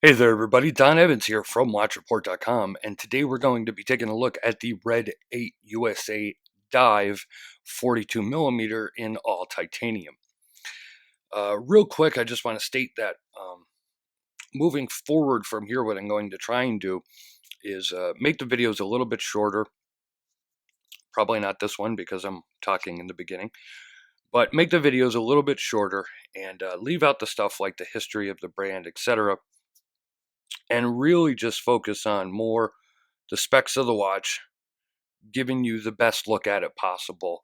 Hey there, everybody. Don Evans here from WatchReport.com, and today we're going to be taking a look at the Red8 USA Dive 42 millimeter in all titanium. Real quick, I just want to state that moving forward from here, what I'm going to try and do is make the videos a little bit shorter. Probably not this one because I'm talking in the beginning, but make the videos a little bit shorter and leave out the stuff like the history of the brand, etc., and really just focus on more the specs of the watch, giving you the best look at it possible,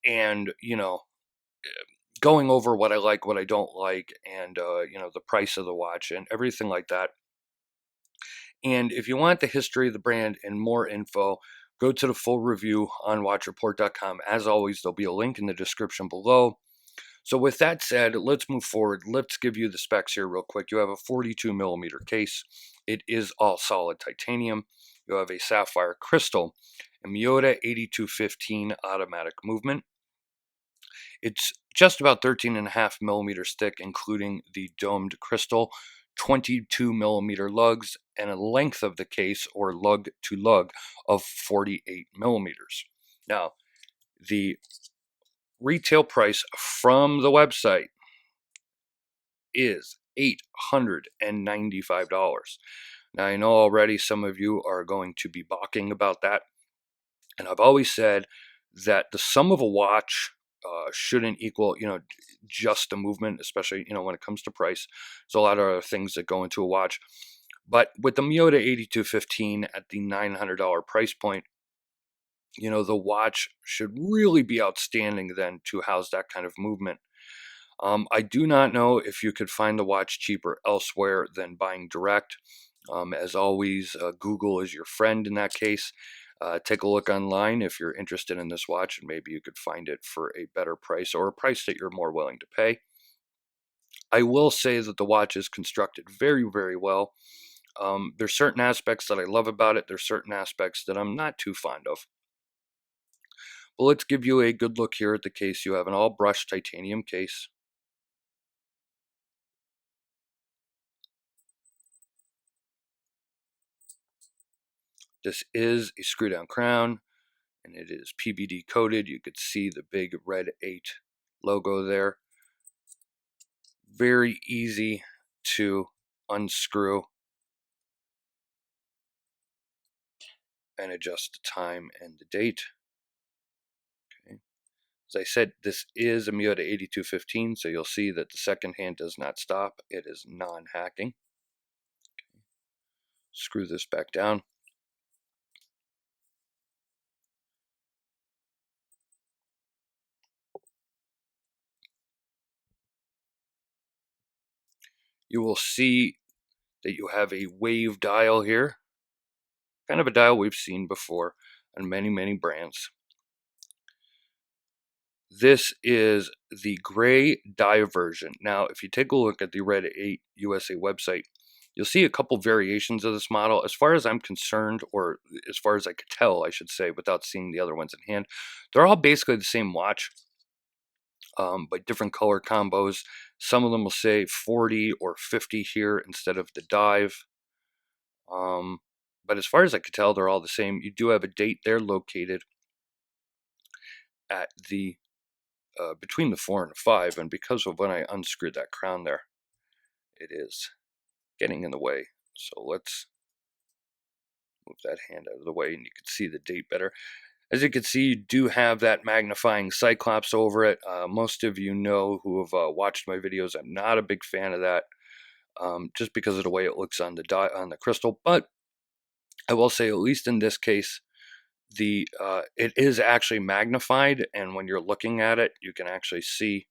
and going over what I like, what I don't like, and the price of the watch and everything like that. And if you want the history of the brand and more info, go to the full review on watchreport.com. As always, there'll be a link in the description below. So with that said, let's move forward. Let's give you the specs here real quick. You have a 42 millimeter case. It is all solid titanium. You have a sapphire crystal, a Miyota 8215 automatic movement. It's just about 13.5 millimeters thick, including the domed crystal, 22 millimeter lugs, and a length of the case, or lug to lug, of 48 millimeters. Now, the retail price from the website is $895. Now, I know already some of you are going to be balking about that, and I've always said that the sum of a watch shouldn't equal, just the movement, especially, when it comes to price. There's a lot of other things that go into a watch. But with the Miyota 8215 at the $900 price point, the watch should really be outstanding then to house that kind of movement. I do not know if you could find the watch cheaper elsewhere than buying direct. As always, Google is your friend in that case. Take a look online if you're interested in this watch, and maybe you could find it for a better price or a price that you're more willing to pay. I will say that the watch is constructed very, very well. There's certain aspects that I love about it. There's certain aspects that I'm not too fond of. But let's give you a good look here at the case. You have an all brushed titanium case. This is a screw down crown, and it is PBD coated. You could see the big red 8 logo there. Very easy to unscrew and adjust the time and the date. Okay. As I said, this is a Miyota 8215, so you'll see that the second hand does not stop. It is non-hacking. Okay. Screw this back down. You will see that you have a wave dial here, kind of a dial we've seen before on many, many brands. This is the gray dive version. Now, if you take a look at the Red8 USA website, you'll see a couple variations of this model. As far as I'm concerned, or as far as I could tell, I should say, without seeing the other ones in hand, they're all basically the same watch, but different color combos. Some of them will say 40 or 50 here instead of the dive. But as far as I could tell, they're all the same. You do have a date there located at the between the 4 and the 5, and because of when I unscrewed that crown there, it is getting in the way. So let's move that hand out of the way, and you can see the date better. As you can see, you do have that magnifying cyclops over it. Most of you know who have watched my videos, I'm not a big fan of that, just because of the way it looks on the crystal. But I will say, at least in this case, it is actually magnified, and when you're looking at it, you can actually see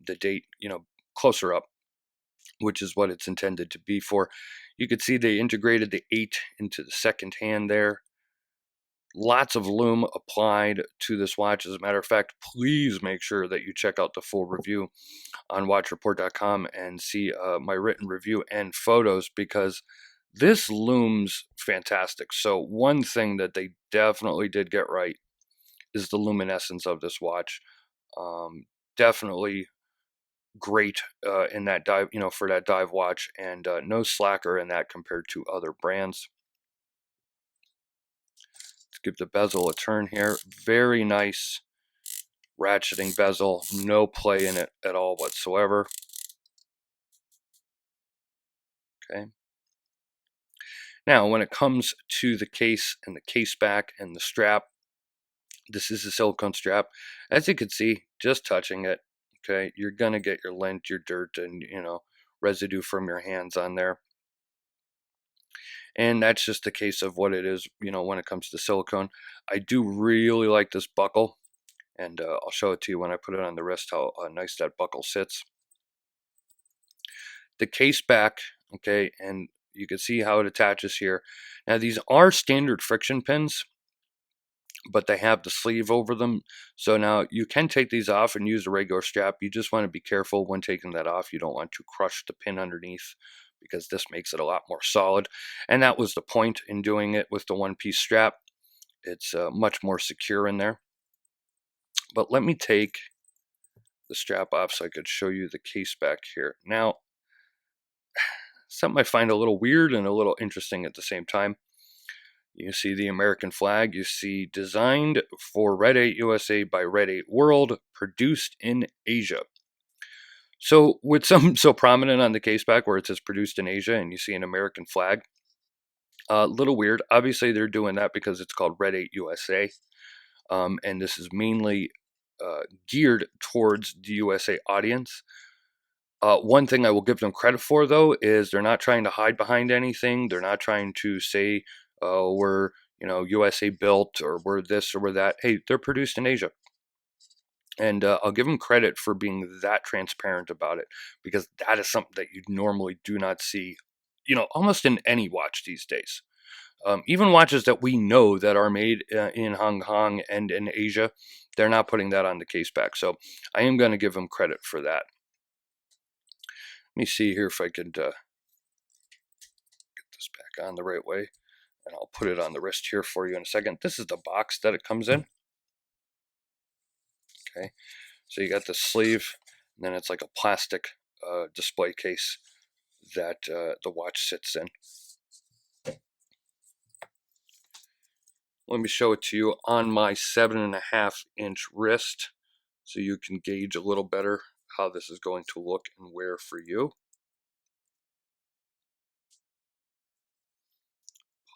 the date, closer up, which is what it's intended to be for. You could see they integrated the 8 into the second hand there. Lots of lume applied to this watch. As a matter of fact, please make sure that you check out the full review on watchreport.com and see my written review and photos, because this looms fantastic. So one thing that they definitely did get right is the luminescence of this watch. Definitely great in that dive, for that dive watch, and no slacker in that compared to other brands. Let's give the bezel a turn here. Very nice ratcheting bezel, no play in it at all whatsoever. Okay. Now, when it comes to the case and the case back and the strap, this is a silicone strap. As you can see, just touching it, okay, you're gonna get your lint, your dirt, and residue from your hands on there. And that's just the case of what it is, when it comes to silicone. I do really like this buckle, and I'll show it to you when I put it on the wrist how nice that buckle sits. The case back, okay, and you can see how it attaches here. Now these are standard friction pins, but they have the sleeve over them. So now you can take these off and use a regular strap. You just want to be careful when taking that off. You don't want to crush the pin underneath, because this makes it a lot more solid. And that was the point in doing it with the one-piece strap. It's much more secure in there. But let me take the strap off so I could show you the case back here. Now, something I find a little weird and a little interesting at the same time. You see the American flag. You see designed for Red 8 USA by Red 8 World, produced in Asia. So with something so prominent on the case back where it says produced in Asia and you see an American flag, a little weird. Obviously, they're doing that because it's called Red 8 USA. And this is mainly geared towards the USA audience. One thing I will give them credit for, though, is they're not trying to hide behind anything. They're not trying to say we're USA built or we're this or we're that. Hey, they're produced in Asia. And I'll give them credit for being that transparent about it, because that is something that you normally do not see, almost in any watch these days. Even watches that we know that are made in Hong Kong and in Asia, they're not putting that on the case back. So I am going to give them credit for that. Let me see here if I could get this back on the right way, and I'll put it on the wrist here for you in a second. This is the box that it comes in. Okay, so you got the sleeve, and then it's like a plastic display case that the watch sits in. Let me show it to you on my 7.5-inch wrist so you can gauge a little better how this is going to look and wear for you.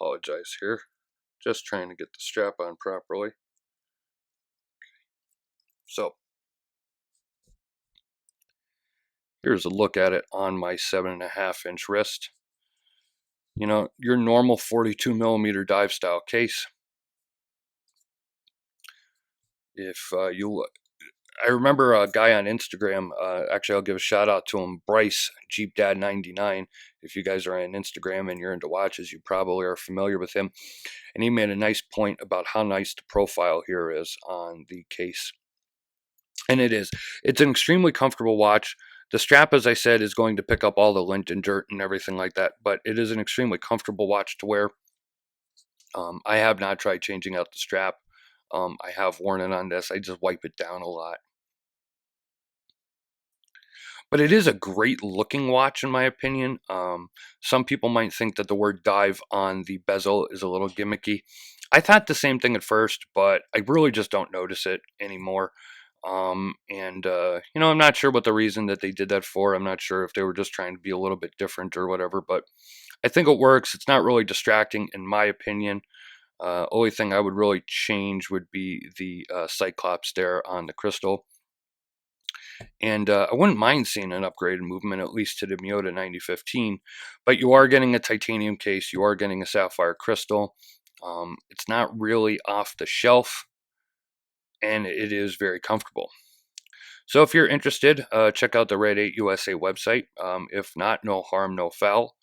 Apologize here. Just trying to get the strap on properly. Okay. So here's a look at it on my 7.5-inch wrist. Your normal 42 millimeter dive style case. If I remember a guy on Instagram, actually I'll give a shout out to him, Bryce, JeepDad99. If you guys are on Instagram and you're into watches, you probably are familiar with him. And he made a nice point about how nice the profile here is on the case. And it is. It's an extremely comfortable watch. The strap, as I said, is going to pick up all the lint and dirt and everything like that, but it is an extremely comfortable watch to wear. I have not tried changing out the strap. I have worn it on this. I just wipe it down a lot. But it is a great looking watch in my opinion. Some people might think that the word dive on the bezel is a little gimmicky. I thought the same thing at first, but I really just don't notice it anymore. I'm not sure what the reason that they did that for. I'm not sure if they were just trying to be a little bit different or whatever, but I think it works. It's not really distracting in my opinion. Only thing I would really change would be the Cyclops there on the crystal. And I wouldn't mind seeing an upgraded movement, at least to the Miyota 9015. But you are getting a titanium case. You are getting a sapphire crystal. It's not really off the shelf, and it is very comfortable. So if you're interested, check out the Red 8 USA website. If not, no harm, no foul.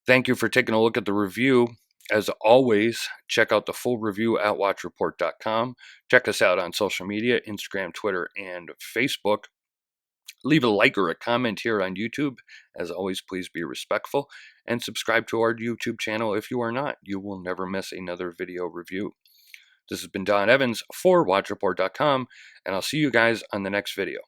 Thank you for taking a look at the review. As always, check out the full review at watchreport.com. Check us out on social media, Instagram, Twitter, and Facebook. Leave a like or a comment here on YouTube. As always, please be respectful. And subscribe to our YouTube channel if you are not. You will never miss another video review. This has been Don Evans for watchreport.com, and I'll see you guys on the next video.